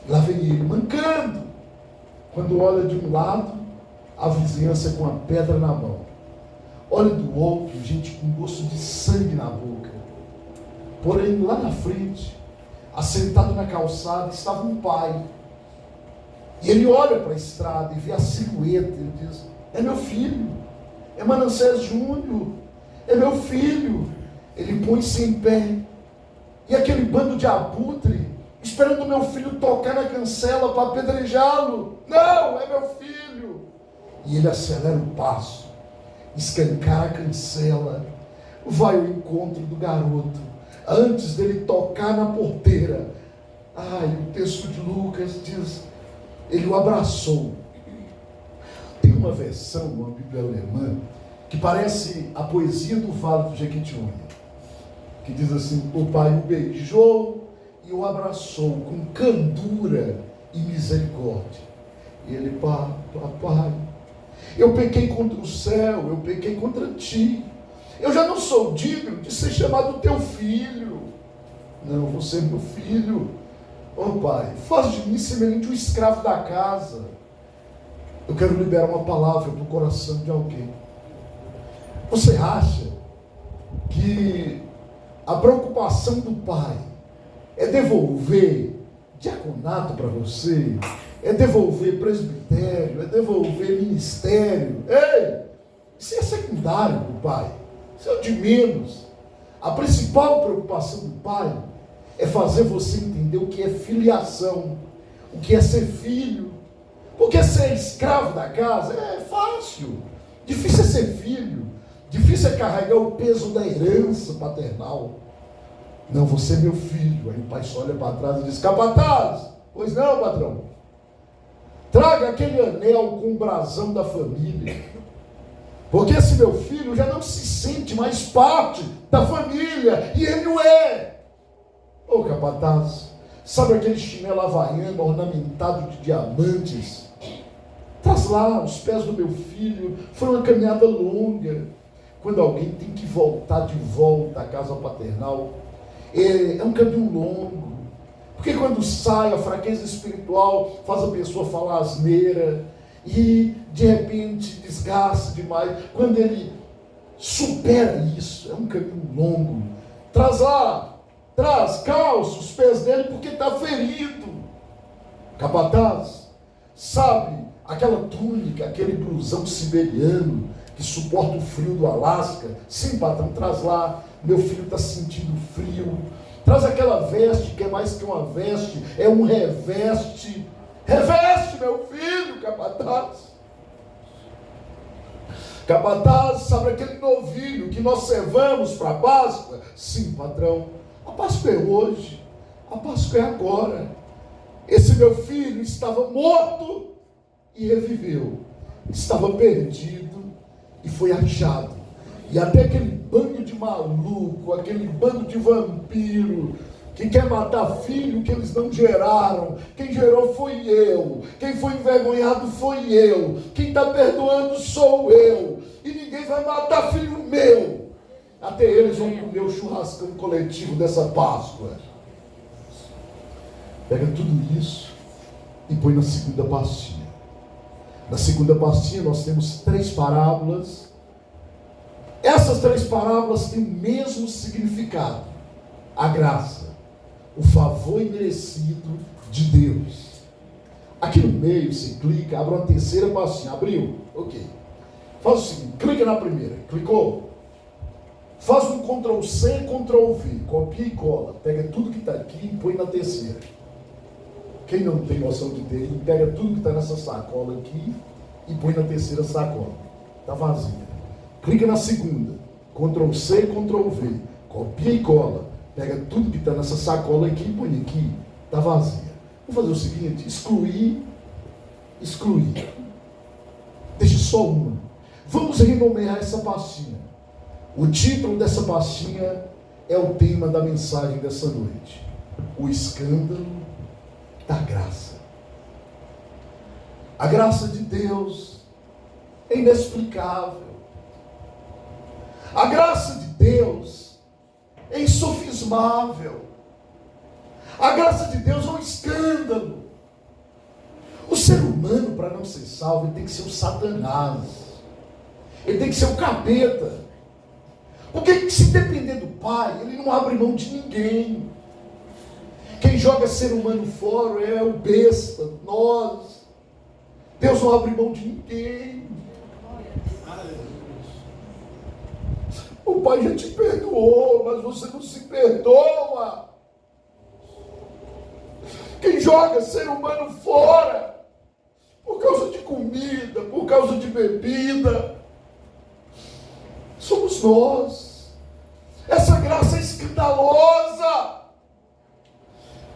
Lá vem ele, mancando. Quando olha de um lado, a vizinhança com a pedra na mão. Olha do outro, gente com gosto de sangue na boca. Porém, lá na frente, assentado na calçada, estava um pai. E ele olha para a estrada e vê a silhueta. Ele diz, é meu filho. É Manassés Júnior. É meu filho. Ele põe-se em pé. E aquele bando de abutre, esperando meu filho tocar na cancela para apedrejá-lo. Não, é meu filho. E ele acelera o passo, escancara a cancela, vai ao encontro do garoto, antes dele tocar na porteira. O texto de Lucas diz, ele o abraçou. Tem uma versão, uma Bíblia alemã, que parece a poesia do Vale do Jequitinhonha, que diz assim, o pai o beijou e o abraçou com candura e misericórdia. E ele, papai, eu pequei contra o céu, eu pequei contra ti, eu já não sou digno de ser chamado teu filho. Não, você é meu filho. Pai, faz de mim semelhante um escravo da casa. Eu quero liberar uma palavra para o coração de alguém. Você acha que a preocupação do pai é devolver diaconato para você, é devolver presbitério, é devolver ministério? Ei, isso é secundário para o pai, isso é o de menos. A principal preocupação do pai é fazer você entender o que é filiação, o que é ser filho. Porque ser escravo da casa é fácil, difícil é ser filho. Difícil é carregar o peso da herança paternal. Não, você é meu filho. Aí o pai só olha para trás e diz: capataz, pois não, patrão. Traga aquele anel com o brasão da família. Porque esse meu filho já não se sente mais parte da família. E ele o é. Ô capataz, sabe aquele chinelo havaiano ornamentado de diamantes? Traz lá os pés do meu filho. Foi uma caminhada longa. Quando alguém tem que voltar de volta à casa paternal, é um caminho longo. Porque quando sai, a fraqueza espiritual faz a pessoa falar asneira e de repente desgasta demais. Quando ele supera isso, é um caminho longo. Traz lá, calça os pés dele porque está ferido. Capataz, sabe aquela túnica, aquele blusão siberiano que suporta o frio do Alasca? Sim, patrão, traz lá. Meu filho está sentindo frio. Traz aquela veste que é mais que uma veste, é um reveste. Reveste, meu filho, capataz. Capataz, sabe aquele novilho que nós servamos para a Páscoa? Sim, patrão. A Páscoa é hoje. A Páscoa é agora. Esse meu filho estava morto e reviveu. Estava perdido e foi achado. E até aquele bando de maluco, aquele bando de vampiro que quer matar filho que eles não geraram. Quem gerou foi eu. Quem foi envergonhado foi eu. Quem está perdoando sou eu. E ninguém vai matar filho meu. Até eles vão comer o churrascão coletivo dessa Páscoa. Pega tudo isso e põe na segunda pastinha. Na segunda pastinha nós temos 3 parábolas. Essas 3 parábolas têm o mesmo significado: a graça, o favor imerecido de Deus. Aqui no meio você clica, abre uma terceira pastinha. Abriu? Ok. Faz o seguinte, clica na primeira. Clicou? Faz um Ctrl+C, Ctrl+V, copia e cola. Pega tudo que está aqui e põe na terceira. Quem não tem noção de TI, pega tudo que está nessa sacola aqui e põe na terceira sacola. Está vazia. Clica na segunda, Ctrl+C, Ctrl+V, copia e cola. Pega tudo que está nessa sacola aqui e põe aqui. Está vazia. Vamos fazer o seguinte: excluir. Deixa só uma. Vamos renomear essa pastinha. O título dessa pastinha é o tema da mensagem dessa noite: o escândalo da graça. A graça de Deus é inexplicável. A graça de Deus é insofismável. A graça de Deus é um escândalo. O ser humano, para não ser salvo, ele tem que ser o Satanás. Ele tem que ser o capeta. Porque se depender do Pai, ele não abre mão de ninguém. Quem joga ser humano fora é o besta, nós. Deus não abre mão de ninguém. O Pai já te perdoou, mas você não se perdoa. Quem joga ser humano fora, por causa de comida, por causa de bebida, somos nós. Essa graça é escandalosa.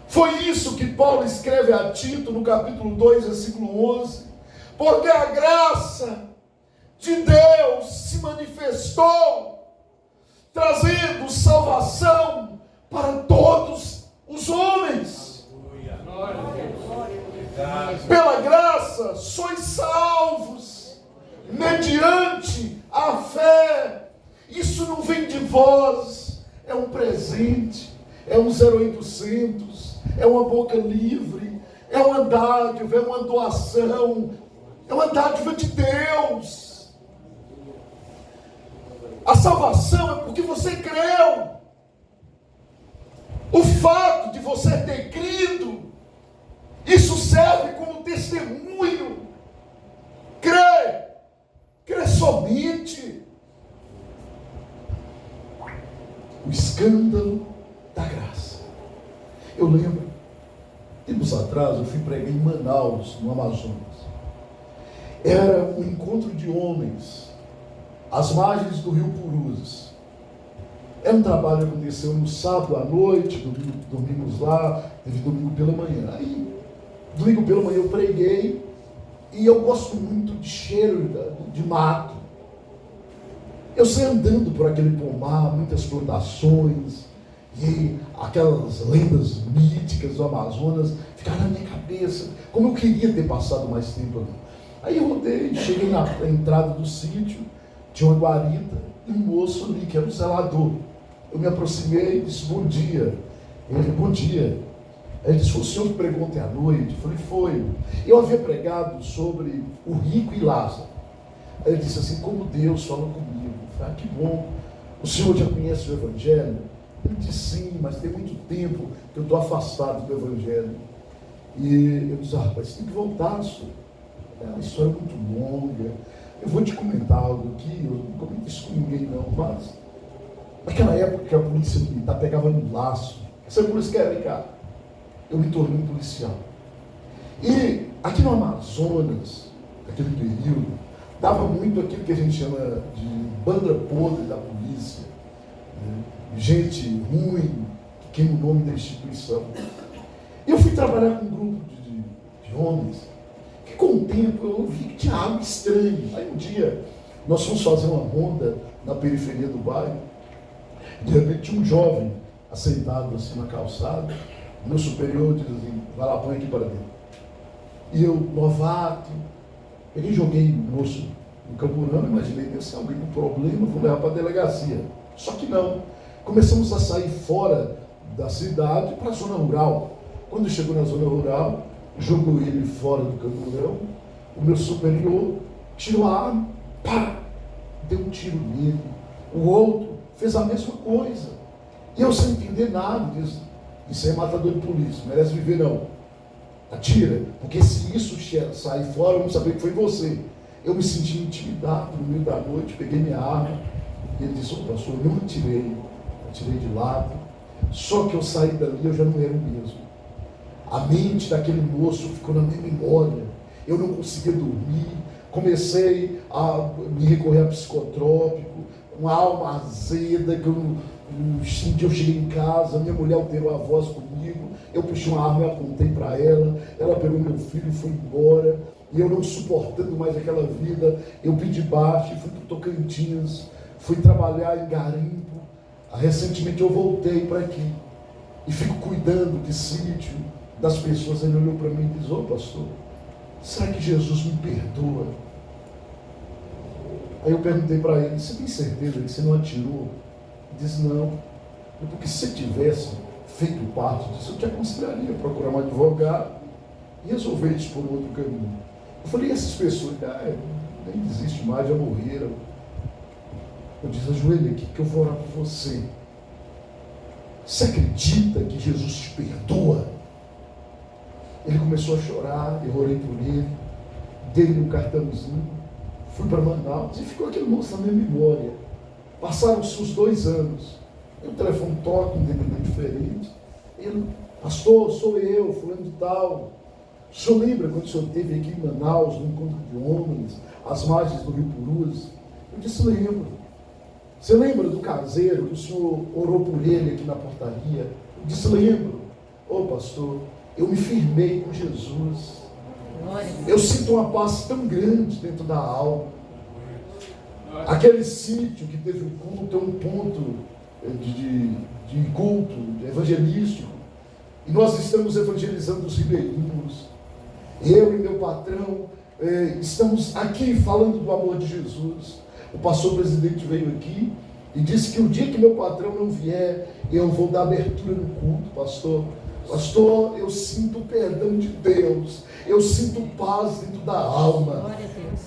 Foi isso que Paulo escreve a Tito no capítulo 2, versículo 11. Porque a graça de Deus se manifestou, trazendo salvação para todos os homens. Pela graça sois salvos, mediante a fé. Isso não vem de vós, é um presente, é um 0800, é uma boca livre, é uma dádiva, é uma doação, é uma dádiva de Deus. A salvação é porque você creu. O fato de você ter crido, isso serve como testemunho. Crê somente. O escândalo da graça. Eu lembro, tempos atrás, eu fui pregar em Manaus, no Amazonas. Era um encontro de homens às margens do rio Purus. Era um trabalho que aconteceu no sábado à noite, dormimos lá, teve domingo pela manhã. Aí, domingo pela manhã eu preguei, e eu gosto muito de cheiro de mato. Eu saí andando por aquele pomar, muitas plantações, e aquelas lendas míticas do Amazonas ficaram na minha cabeça, como eu queria ter passado mais tempo ali. Aí eu rodei, cheguei na entrada do sítio, tinha uma guarita, e um moço ali, que era um zelador. Eu me aproximei e disse, bom dia. Ele, bom dia. Ele disse, foi o senhor que pregou ontem à noite? Eu falei, foi. Eu havia pregado sobre o rico e Lázaro. Aí ele disse assim, como Deus falou comigo. Eu falei, que bom. O senhor já conhece o Evangelho? Ele disse, sim, mas tem muito tempo que eu estou afastado do Evangelho. E eu disse, rapaz, tem que voltar, senhor. É uma história muito longa. Eu vou te comentar algo aqui, eu não comento isso com ninguém não, mas naquela época que a polícia militar pegava no laço, essa polícia quer, vem cá, eu me tornei um policial. E aqui no Amazonas, naquele período, dava muito aquilo que a gente chama de banda podre da polícia, né? Gente ruim, que queima o nome da instituição. E eu fui trabalhar com um grupo de homens, que com o tempo eu vi que tinha algo estranho. Aí um dia, nós fomos fazer uma ronda na periferia do bairro, de repente tinha um jovem assentado assim na calçada, meu superior diz assim, vai lá, põe aqui para dentro. E eu, novato, peguei e joguei o moço no camburão, imaginei, deve ser alguém com problema, vou levar para a delegacia. Só que não. Começamos a sair fora da cidade para a zona rural. Quando chegou na zona rural, jogou ele fora do camburão, o meu superior tirou a arma, pá, deu um tiro nele. O outro fez a mesma coisa. E eu sem entender nada disso. Isso é matador de polícia, não merece viver não. Atira, porque se isso sair fora, eu não sabia que foi você. Eu me senti intimidado no meio da noite, peguei minha arma, e ele disse, pastor, eu não atirei de lado. Só que eu saí dali, eu já não era o mesmo. A mente daquele moço ficou na minha memória. Eu não conseguia dormir. Comecei a me recorrer a psicotrópico, uma alma azeda, que eu cheguei em casa, minha mulher alterou a voz comigo, eu puxei uma arma e apontei para ela, ela pegou meu filho e foi embora, e eu não suportando mais aquela vida, eu pedi baixo, fui para o Tocantins, fui trabalhar em garimpo. Recentemente eu voltei para aqui, e fico cuidando de sítio, das pessoas. Ele olhou para mim e disse, pastor, será que Jesus me perdoa? Aí eu perguntei para ele, você tem certeza que você não atirou? Ele disse, não, porque se você tivesse feito parte disso, eu te aconselharia a procurar um advogado e resolver isso por outro caminho. Eu falei, e essas pessoas, nem existe mais, já morreram. Eu disse, ajoelha aqui que eu vou orar por você. Você acredita que Jesus te perdoa? Ele começou a chorar, eu orei por ele, dei-lhe um cartãozinho, fui para Manaus e ficou aquele moço na minha memória. Passaram-se uns 2 anos, o telefone toca, um DDD diferente. Ele, pastor, sou eu, fulano de tal. O senhor lembra quando o senhor esteve aqui em Manaus, no encontro de homens, às margens do Rio Purus? Eu disse, lembro. Você lembra do caseiro que o senhor orou por ele aqui na portaria? Eu disse, lembro. Pastor, eu me firmei com Jesus. Eu sinto uma paz tão grande dentro da alma. Aquele sítio que teve um culto é um ponto de culto, de evangelístico. E nós estamos evangelizando os ribeirinhos. Eu e meu patrão estamos aqui falando do amor de Jesus. O pastor presidente veio aqui e disse que o dia que meu patrão não vier, eu vou dar abertura no culto, pastor. Pastor, eu sinto o perdão de Deus, eu sinto paz dentro da alma.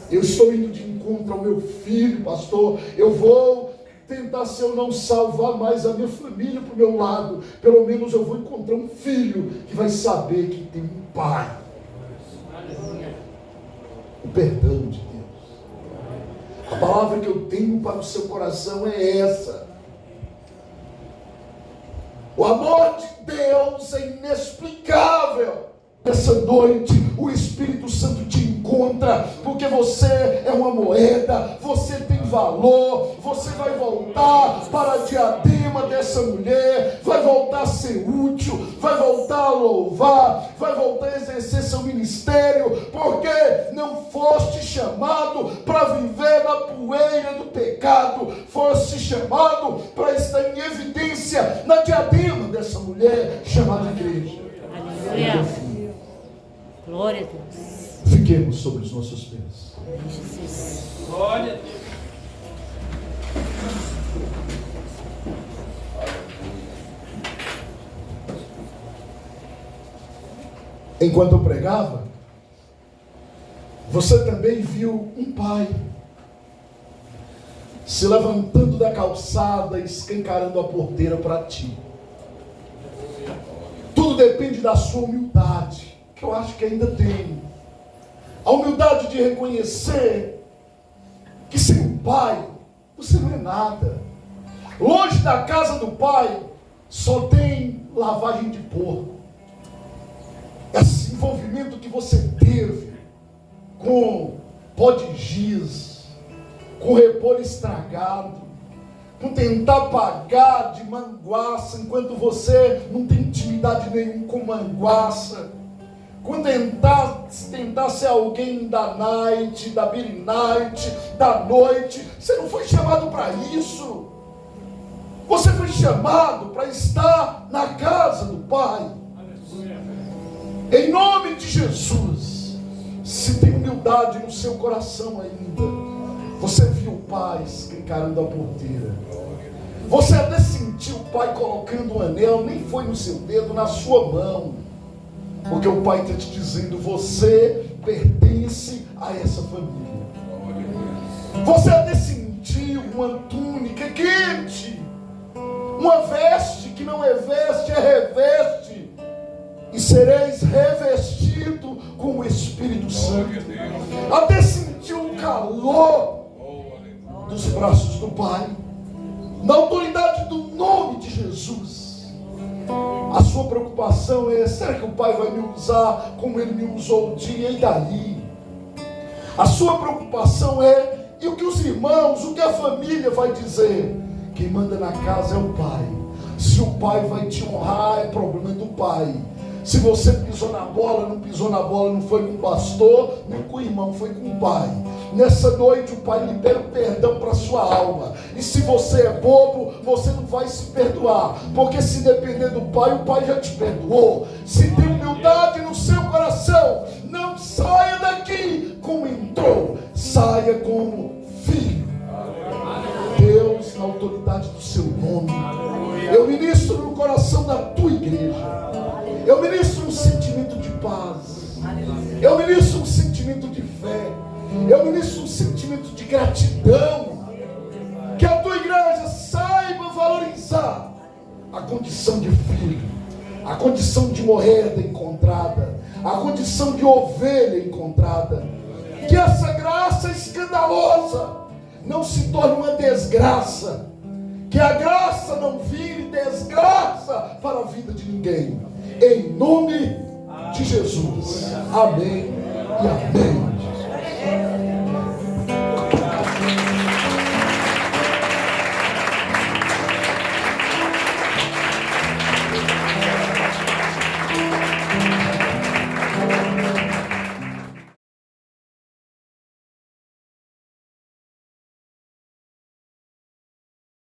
Eu estou indo de encontro ao meu filho, pastor. Eu vou tentar, se eu não salvar mais a minha família para o meu lado, pelo menos eu vou encontrar um filho que vai saber que tem um pai. O perdão de Deus. A palavra que eu tenho para o seu coração é essa. O amor de Deus é inexplicável. Essa noite o Espírito Santo te encontra, porque você é uma moeda, você tem valor. Você vai voltar para a diadema dessa mulher, vai voltar a ser útil, vai voltar a louvar, vai voltar a exercer seu ministério, porque não foste chamado para viver na poeira do pecado, foste chamado para estar em evidência na diadema dessa mulher chamada igreja. Aleluia. Glória a Deus. Fiquemos sobre os nossos pés. Jesus. Glória a Deus. Enquanto eu pregava, você também viu um pai se levantando da calçada, escancarando a porteira para ti. Tudo depende da sua humildade, que eu acho que ainda tem. A humildade de reconhecer que sem o pai, você não é nada. Longe da casa do pai, só tem lavagem de porco. Esse envolvimento que você teve com pó de giz, com repolho estragado, com tentar pagar de manguaça, enquanto você não tem intimidade nenhuma com manguaça, com tentar ser alguém da night, da Billy Night, da noite. Você não foi chamado para isso. Você foi chamado para estar na casa do Pai. Em nome de Jesus, se tem humildade no seu coração ainda, você viu o Pai escancarando a porteira. Você até sentiu o Pai colocando um anel, nem foi no seu dedo, na sua mão. Porque o Pai está te dizendo, você pertence a essa família. Você até sentiu uma túnica quente, uma veste que não é veste, é reveste. E sereis revestido com o Espírito Santo. Até sentiu o calor dos braços do Pai, na autoridade do nome de Jesus. A sua preocupação é, será que o Pai vai me usar como Ele me usou um dia? E daí? A sua preocupação é, e o que os irmãos, o que a família vai dizer? Quem manda na casa é o Pai. Se o Pai vai te honrar, é problema do Pai. Se você pisou na bola, não pisou na bola, não foi com o pastor, nem com o irmão, foi com o Pai. Nessa noite o Pai libera o perdão para a sua alma. E se você é bobo, você não vai se perdoar. Porque se depender do Pai, o Pai já te perdoou. Se tem humildade no seu coração, não saia daqui como entrou, saia como filho. Deus, na autoridade do seu nome, eu ministro no coração da tua igreja. Eu ministro um sentimento de paz. Eu ministro um sentimento de fé. Eu ministro um sentimento de gratidão. Que a tua igreja saiba valorizar a condição de filho, a condição de moeda encontrada, a condição de ovelha encontrada. Que essa graça escandalosa não se torne uma desgraça. Que a graça não vire desgraça para a vida de ninguém. Em nome de Jesus. Amém e amém.